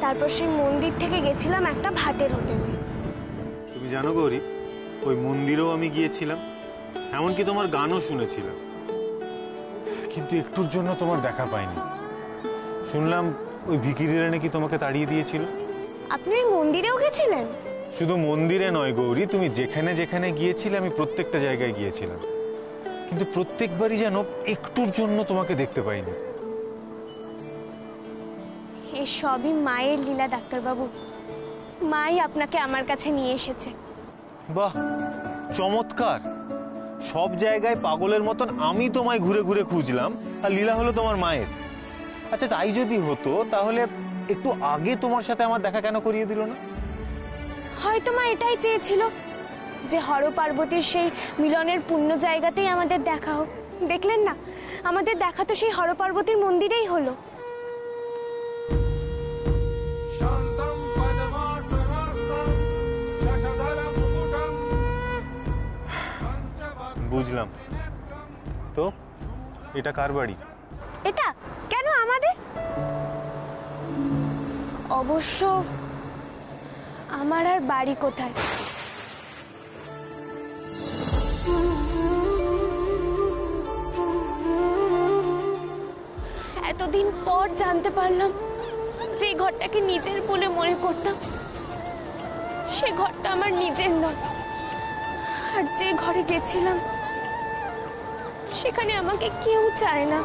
তারপর সেই মন্দির থেকে গেছিলাম একটা ভাতের হোটেলে। তুমি জানো গৌরী, ওই মন্দিরেও আমি গিয়েছিলাম, এমনকি তোমার গানও শুনেছিলাম, কিন্তু একটুর জন্য তোমার দেখা পাইনি। শুনলাম ওই ভিখিরিরা নাকি তোমাকে তাড়িয়ে দিয়েছিল। আপনি ওই মন্দিরেও গেছিলেন? শুধু মন্দিরে নয় গৌরী, তুমি যেখানে যেখানে গিয়েছিলে আমি প্রত্যেকটা জায়গায় গিয়েছিলাম, কিন্তু প্রত্যেকবারই যেন একটুর জন্য তোমাকে দেখতে পাইনি। এই সবই মায়ের লীলা ডাক্তারবাবু। মাই আপনাকে আমার কাছে নিয়ে এসেছে। বাহ, চমৎকার। সব জায়গায় পাগলের মতন আমি তোমায় ঘুরে ঘুরে খুঁজলাম, আর লীলা হলো তোমার মায়ের। আচ্ছা, তাই যদি হতো তাহলে একটু আগে তোমার সাথে আমার দেখা কেন করিয়ে দিল না? হয়তো মা এটাই চেয়েছিল যে হর পার্বতীর সেই মিলনের পূর্ণ জায়গাতেই আমাদের দেখা হোক। দেখলেন না, আমাদের দেখা তো সেই হর পার্বতীর মন্দিরেই হলো। বুঝলাম। তো এটা কার বাড়ি? এটা কেন আমাদের? অবশ্য আমার আর বাড়ি কোথায়? এতদিন পর জানতে পারলাম যে ঘরটাকে নিজের বলে মনে করতাম, সে ঘরটা আমার নিজের নয়। আর যে ঘরে গেছিলাম সেখানে আমাকে কেউ চায় না।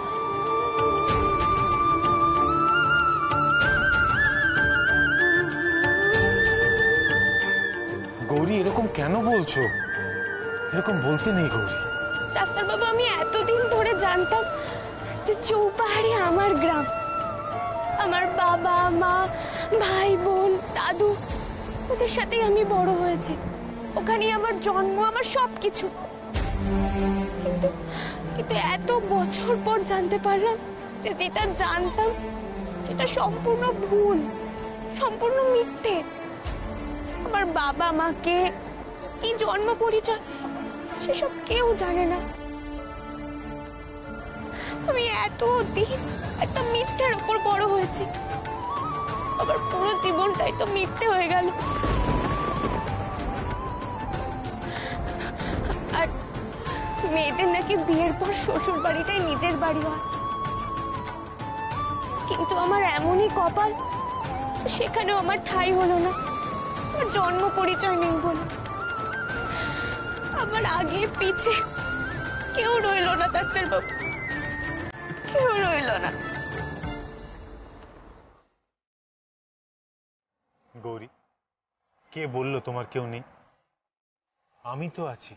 গৌরী, এরকম কেন বলছো? এরকম বলতে নেই গৌরী। ডাক্তারবাবু, আমি এতদিন ধরে জানতাম যে চৌপাহাড়ি আমার গ্রাম। আমার বাবা মা, ভাই বোন, দাদু, ওদের সাথেই আমি বড় হয়েছি। ওখানেই আমার জন্ম, আমার সবকিছু। কিন্তু কিন্তু এত বছর পর জানতে পারলাম যে যেটা জানতাম সেটা সম্পূর্ণ ভুল, সম্পূর্ণ মিথ্যে। আমার বাবা মাকে, কি জন্ম পরিচয়, সেসব কেউ জানে না। আমি এতদিন একটা মিথ্যার উপর বড় হয়েছি, আবার পুরো জীবনটাই তো মিথ্যে হয়ে গেল। আর মেয়েদের নাকি বিয়ের পর শ্বশুর বাড়িটাই নিজের বাড়ি হয়, কিন্তু আমার এমনই কপাল সেখানেও আমার ঠাঁই হলো না। আমার জন্ম পরিচয় নেই বলে আমার আগে পিছে কেউ রইল না ডাক্তারবাবু, কেউ রইল না। গৌরী, কে বললো তোমার কেউ নেই? আমি তো আছি।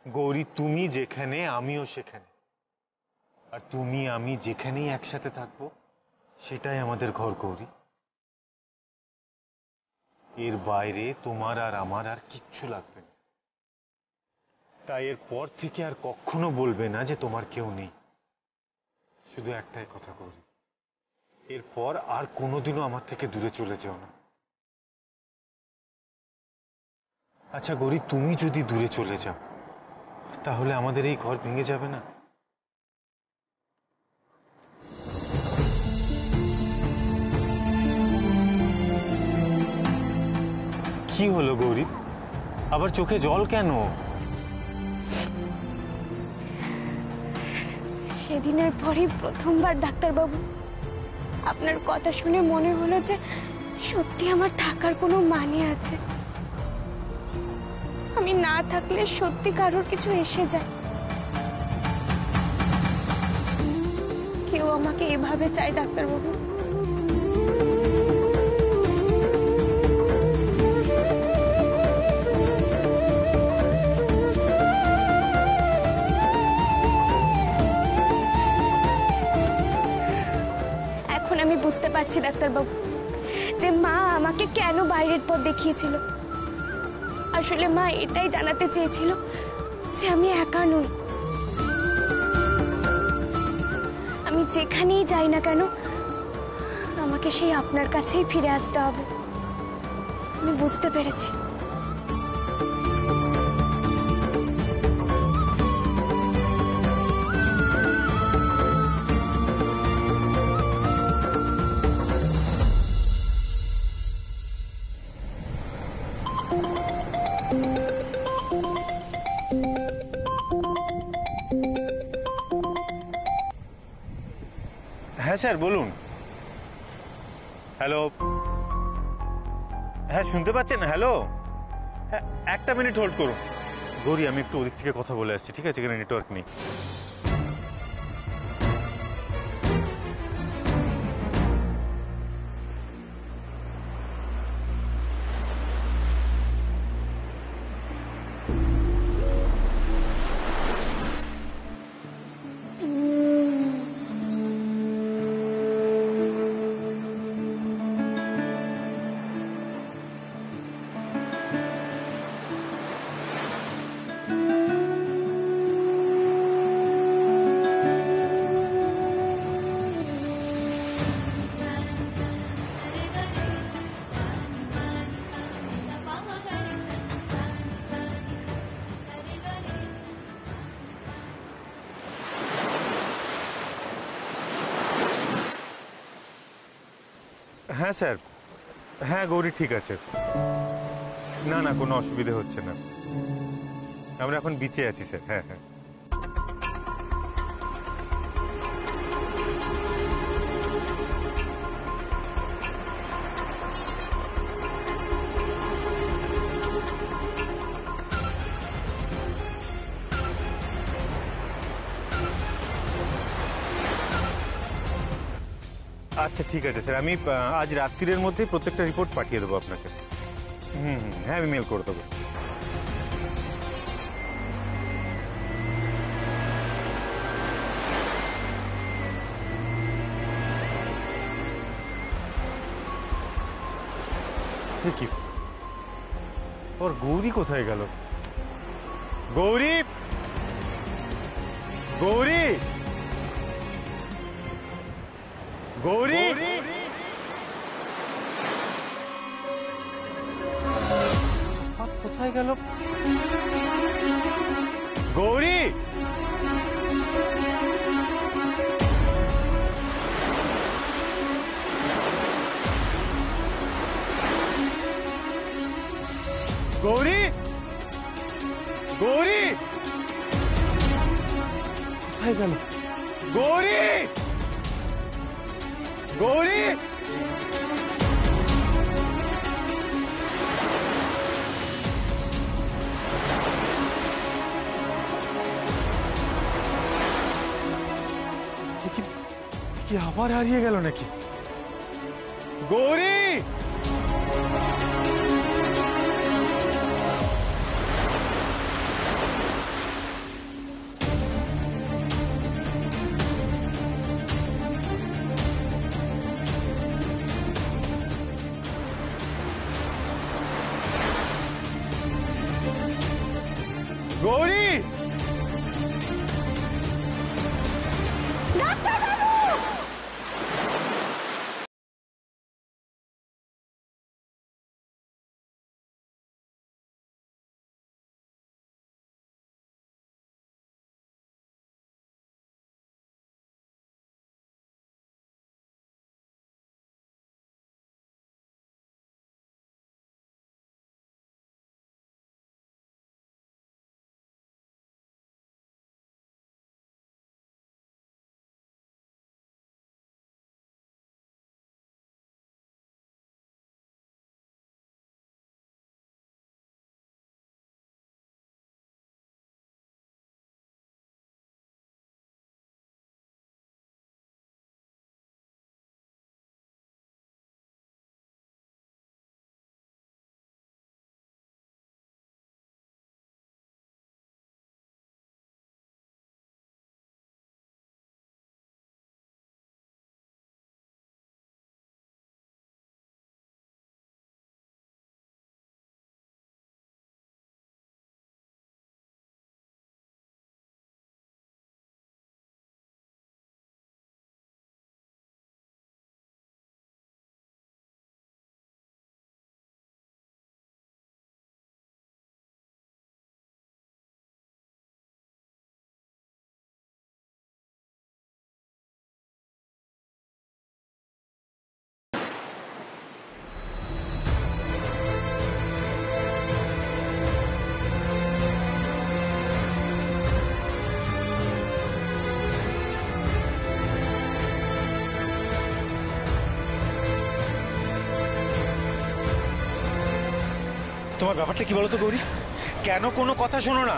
গৌরী, তুমি যেখানে আমিও সেখানে, আর তুমি আমি যেখানেই একসাথে থাকবো সেটাই আমাদের ঘর গৌরী। এর বাইরে তোমার আর আমার আর কিচ্ছু লাগবে না। তাই এর পর থেকে আর কখনো বলবে না যে তোমার কেউ নেই। শুধু একটাই কথা গৌরী, এরপর আর কোনোদিনও আমার থেকে দূরে চলে যেও না। আচ্ছা গৌরী, তুমি যদি দূরে চলে যাও তাহলে আমাদের এই ঘর ভেঙে যাবে না? কি হলো গৌরী, আবার চোখে জল কেন? সেদিনের পরই প্রথমবার ডাক্তারবাবু আপনার কথা শুনে মনে হলো যে সত্যি আমার থাকার কোনো মানে আছে। আমি না থাকলে সত্যি কারোর কিছু এসে যায়। কেউ আমাকে এভাবে চায় ডাক্তারবাবু। এখন আমি বুঝতে পারছি ডাক্তারবাবু যে মা আমাকে কেন বাইরের পথ দেখিয়েছিল। আসলে মা এটাই জানাতে চেয়েছিল যে আমি একা নই। আমি যেখানেই যাই না কেন আমাকে সেই আপনার কাছেই ফিরে আসতে হবে। আমি বুঝতে পেরেছি। হ্যাঁ স্যার বলুন। হ্যালো, হ্যাঁ শুনতে পাচ্ছেন? হ্যালো, হ্যাঁ একটা মিনিট হোল্ড করুন। গৌরী, আমি একটু ওদিক থেকে কথা বলে আসছি, ঠিক আছে? এখানে নেটওয়ার্ক নেই। হ্যাঁ স্যার, হ্যাঁ গৌরী ঠিক আছে। না না, কোনো অসুবিধা হচ্ছে না। আমরা এখন বিচে আছি স্যার। হ্যাঁ হ্যাঁ। আচ্ছা ঠিক আছে স্যার, আমি আজ রাত্রির মধ্যে প্রত্যেকটা রিপোর্ট পাঠিয়ে দেবো আপনাকে। হ্যাঁ আমি মেল করে দেবো। কি ওর গৌরী কোথায় গেল? গৌরী, গৌরী, গৌরী, কোথায় গেল গৌরী? গৌরী, গৌরী কোথায় গেল? গৌরী, গৌরী, কি আবার হারিয়ে গেল নাকি? গৌরী, গৌরী। তোমার ব্যাপারটা কি বলো তো গৌরী? কেন কোনো কথা শোনো না?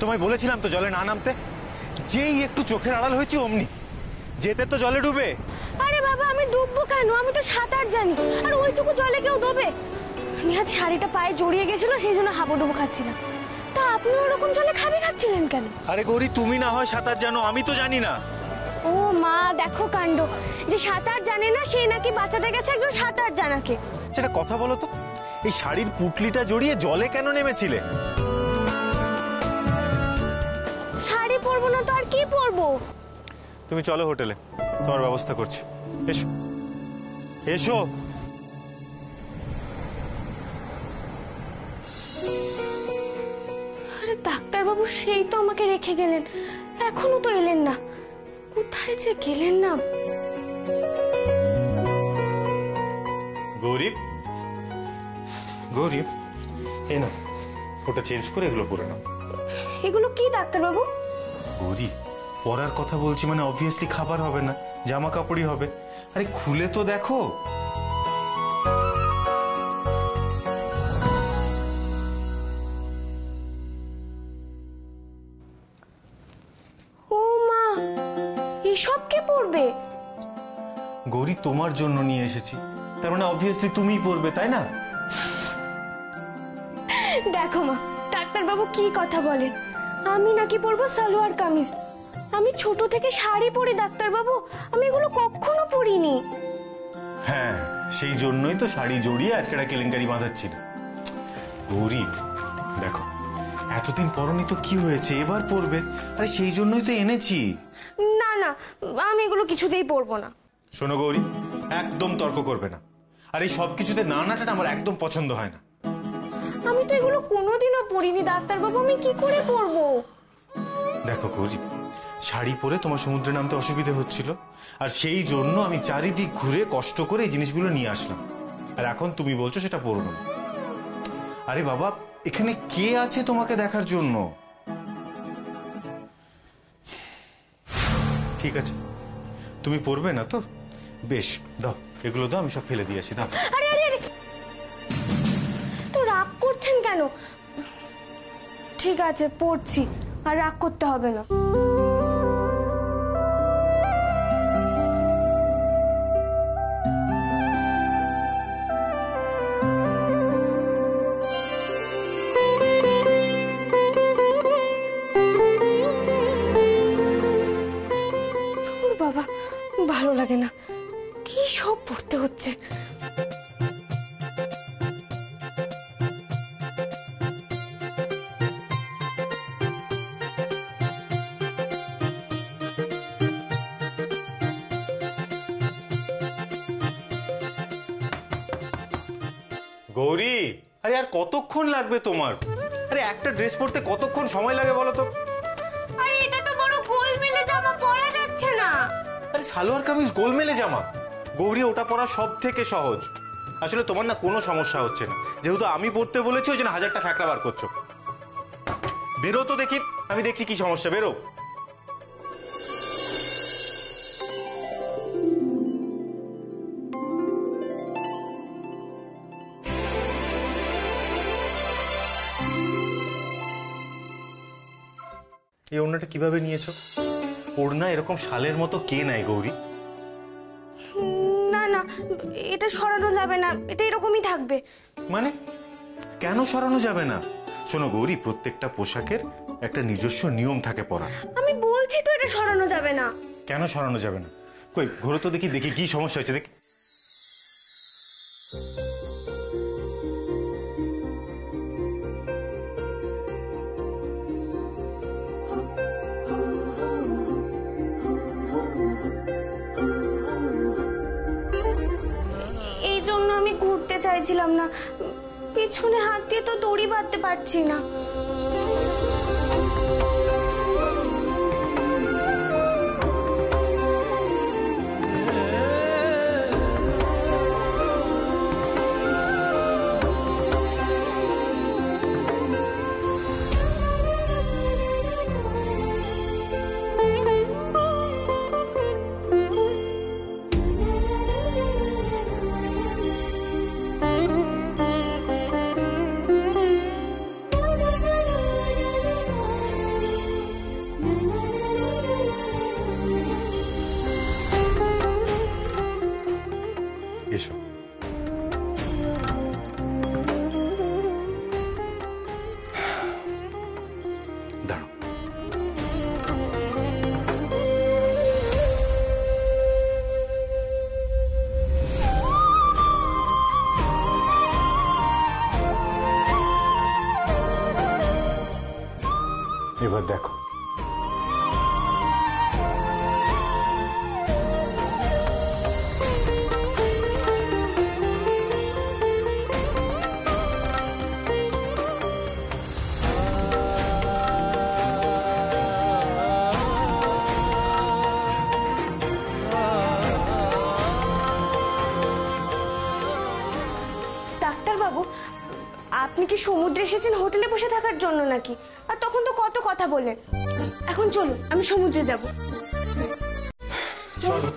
তোমায় বলেছিলাম তো জলে না নামতে। যেই একটু চোখের আড়াল হয়েছে অমনি যেতে তো জলে ডুবে। আরে বাবা, আমি ডুববো কেন? আমি তো সাঁতার জানি। আর ওইটুকু জলে কেউ ডোবে? নিহাত শাড়িটা পায়ে জড়িয়ে গেছিল, সেই জন্য হাবুডুবু খাচ্ছিলাম। তা আপনি ওরকম জলে খাচ্ছিলেন কেন? আরে গৌরী, তুমি না হয় সাঁতার জানো, আমি তো জানি না। ও মা, দেখো কাণ্ড! যে সাঁতার জানে না সে নাকি বাঁচাতে গেছে একজন সাঁতার জানাকে। সেটা কথা বলো তো, এই শাড়ির পুটলিটা জড়িয়ে জলে কেন নেমেছিলে? শাড়ি পরবো না তো আর কি পরবো? তুমি চলো হোটেলে, তোমার ব্যবস্থা করছি। এসো এসো। আরে ডাক্তারবাবু সেই তো আমাকে রেখে গেলেন, এখনো তো এলেন না। কোথায় যে গেলেন না? গৌরী, গৌরী, এই না, ওটা চেঞ্জ করে এগুলো পরে নাও। এগুলো কি ডাক্তারবাবু? গৌরী, পরার কথা বলছি মানে অবভিয়াসলি খাবার হবে না, জামা কাপড়ই হবে। আরে খুলে তো দেখো। ও মা, এসব কে পরবে? গৌরী, তোমার জন্য নিয়ে এসেছি, তার মানে অবভিয়াসলি তুমিই পরবে, তাই না? দেখো মা, ডাক্তারবাবু কি কথা বলেন? আমি নাকি পরবো সালোয়ার কামিজ? আমি ছোট থেকে শাড়ি পরি ডাক্তারবাবু, আমি এগুলো কখনো পরিনি। হ্যাঁ, সেই জন্যই তো শাড়ি জড়িয়ে আজকে একটা কেলেঙ্কারি বাঁধাচ্ছিল। গৌরী দেখো, এতদিন পরনি তো কি হয়েছে, এবার পরবে। আরে সেই জন্যই তো এনেছি। না না, আমি এগুলো কিছুতেই পরবো না। শোনো গৌরী, একদম তর্ক করবে না। আর এই সব কিছুতে না নাটাটা আমার একদম পছন্দ হয় না। আমি তো এগুলো কোনোদিনও পরিনি ডাক্তারবাবু, আমি কি করে পরবো? দেখো গৌরী, শাড়ি পরে তোমার সমুদ্রে নামতে অসুবিধে হচ্ছিল, আর সেই জন্য আমি চারিদিক ঘুরে কষ্ট করে এই জিনিসগুলো নিয়ে আসলাম। আর এখন তুমি বলছো সেটা পরবো না। আরে বাবা, এখানে কে আছে তোমাকে দেখার জন্য? ঠিক আছে, তুমি পরবে না তো? বেশ, দাও এগুলো, দাও, আমি সব ফেলে দিয়ে আসি। দাও। আরে আরে আরে, তো রাগ করছেন কেন? ঠিক আছে, পড়ছি, আর রাগ করতে হবে না। বাবা, ভালো লাগে না, কি সব পড়তে হচ্ছে। গৌরী, আরে আর কতক্ষণ লাগবে তোমার? আরে একটা ড্রেস পরতে কতক্ষণ সময় লাগে বলো তো? আরে এটা তো বড় গোলমেলে জামা, পরা যাচ্ছে না। আরে সালোয়ার কামিজ গোলমেলে জামা? গৌরী, ওটা পরা সব থেকে সহজ। আসলে তোমার না কোনো সমস্যা হচ্ছে না, যেহেতু আমি পড়তে বলেছি ওই জন্য হাজারটা ফ্যাকড়া বার করছো। বেরো তো দেখি, আমি দেখি কি সমস্যা, বেরো। এই ওড়নাটা কিভাবে নিয়েছো? ওড়না এরকম শালের মতো কে নেয় গৌরী? না না, এটা সরানো যাবে না, এটা এরকমই থাকবে। মানে কেন সরানো যাবে না? শোনো গৌরী, প্রত্যেকটা পোশাকের একটা নিজস্ব নিয়ম থাকে পরার। আমি বলছি তো এটা সরানো যাবে না। কেন সরানো যাবে না? কই ঘোরো তো দেখি, দেখি কি সমস্যা হয়েছে দেখি। এই জন্য আমি ঘুরতে চাইছিলাম না, পেছনে হাত দিয়ে তো দড়ি বাঁধতে পারছি না। এসো। দাঁড়াও। এবার দেখো, ডাক্তারবাবু, আপনি কি সমুদ্রে এসেছেন হোটেলে বসে থাকার জন্য নাকি? আর তখন তো কত কথা বললেন। এখন চলুন, আমি সমুদ্রে যাব। চলো।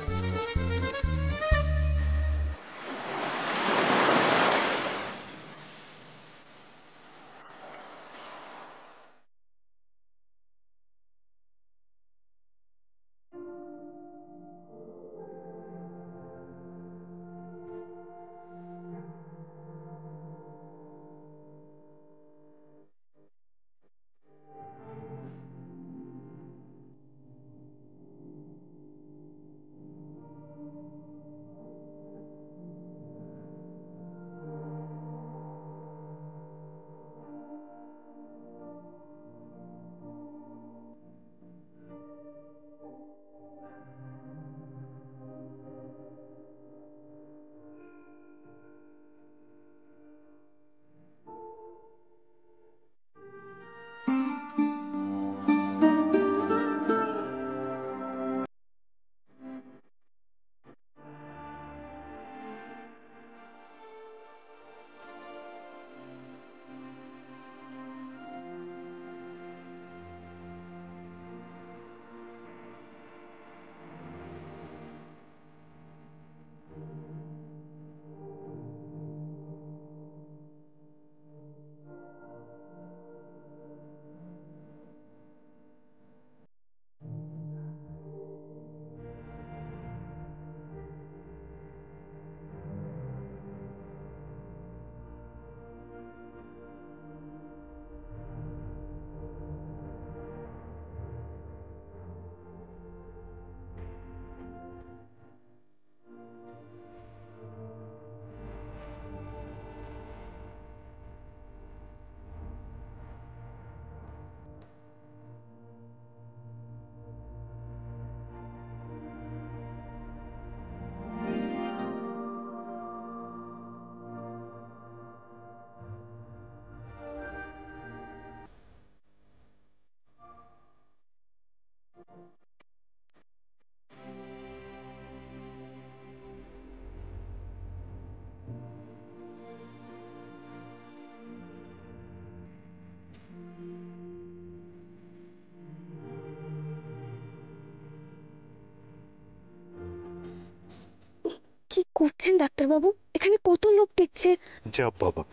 কি করছেন ডাক্তারবাবু? এখানে কত লোক দেখছে। যা বাবা,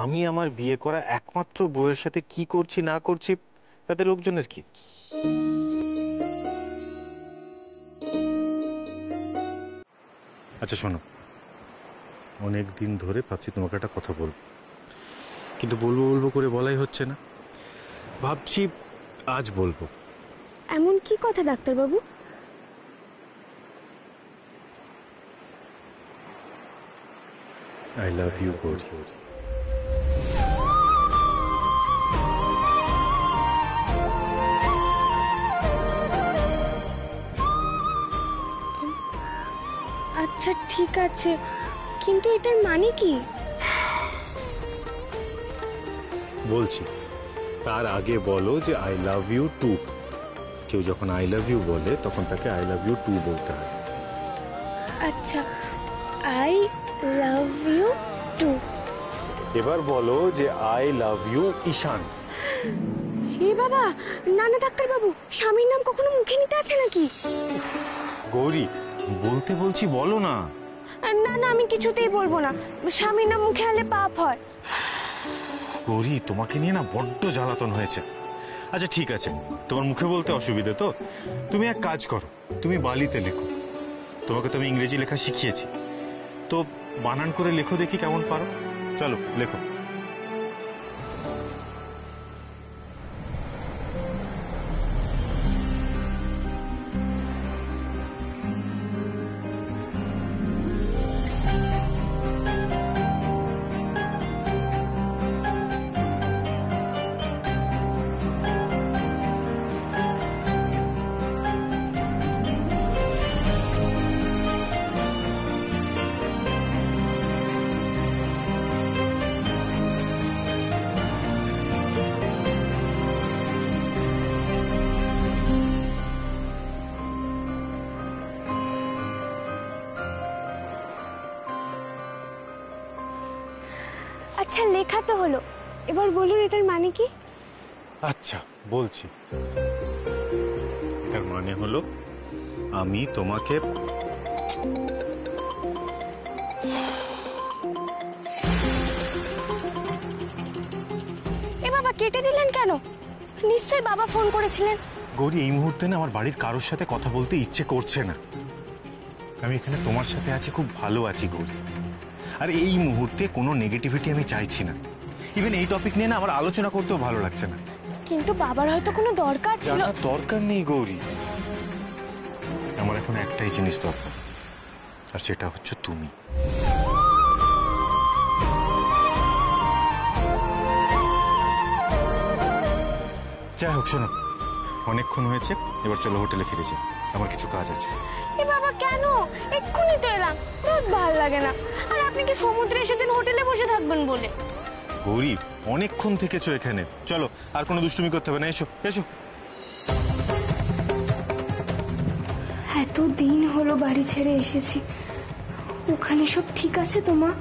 আমি আমার বিয়ে করা একমাত্র বউয়ের সাথে কি করছি না করছি তাদের লোকজনের কি? আচ্ছা শোনো, অনেক দিন ধরে ভাবছি তোমাকে একটা কথা বলবো, কিন্তু বলবো বলবো করে বলাই হচ্ছে না। ভাবছি আজ বলবো। এমন কি কথা ডাক্তারবাবু? I love you, Gauri. আচ্ছা ঠিক আছে, কিন্তু এটার মানে কি? বলছি, তার আগে বলো যে আই লাভ ইউ টু। কেউ যখন আই লাভ ইউ বলে তখন তাকে আই লাভ ইউ টু বলতে হয়। আচ্ছা, আই লাভ ইউ টু। এবার বলো যে আই লাভ ইউ ঈশান। এ বাবা, না না ডাক্তারবাবু, স্বামীর নাম কখনো মুখে নিতে আছে নাকি? গৌরী, বলতে বলছি বলো না। না না, আমি কিছুতেই বলবো না। স্বামীর নাম মুখে আনলে পাপ হয়। গৌরী, তোমাকে নিয়ে না বড্ড জ্বালাতন হয়েছে। আচ্ছা ঠিক আছে, তোমার মুখে বলতে অসুবিধে তো তুমি এক কাজ করো, তুমি বালিতে লেখো। তোমাকে তো আমি ইংরেজি লেখা শিখিয়েছি, তো বানান করে লেখো দেখি কেমন পারো। চলো লেখো। আচ্ছা লেখা তো হলো, এবার বলুন এটার মানে কি? আচ্ছা বলছি, এটার মানে হলো আমি তোমাকে এ বাবা কেটে দিলেন কেন? নিশ্চয়ই বাবা ফোন করেছিলেন। গৌরী, এই মুহূর্তে না আমার বাড়ির কারোর সাথে কথা বলতে ইচ্ছে করছে না। আমি এখানে তোমার সাথে আছি, খুব ভালো আছি গৌরী। আর এই মুহূর্তে কোনো নেগেটিভিটি আমি চাইছি না। ইভেন এই টপিক নিয়ে না আমার আলোচনা করতেও ভালো লাগছে না। কিন্তু বাবার হয়তো কোনো দরকার ছিল। জানার দরকার নেই গৌরী, আমার এখন একটাই জিনিস দরকার, আর সেটা হচ্ছে তুমি। যাই হোক শোনো, অনেকক্ষণ হয়েছে, এবার চলো হোটেলে ফিরে যাই, আমার কিছু কাজ আছে। এ বাবা কেন? এক্ষুনি তো এলাম, খুব ভালো লাগে না। আর আপনি কি সমুদ্রে এসেছেন হোটেলে বসে থাকবেন বলে? গৌরী, অনেকক্ষণ থেকেছো এখানে, চলো আর কোনো দুষ্টুমি করতে হবে না, এসো এসো। এত দিন হলো বাড়ি ছেড়ে এসেছি, ওখানে সব ঠিক আছে তো মা?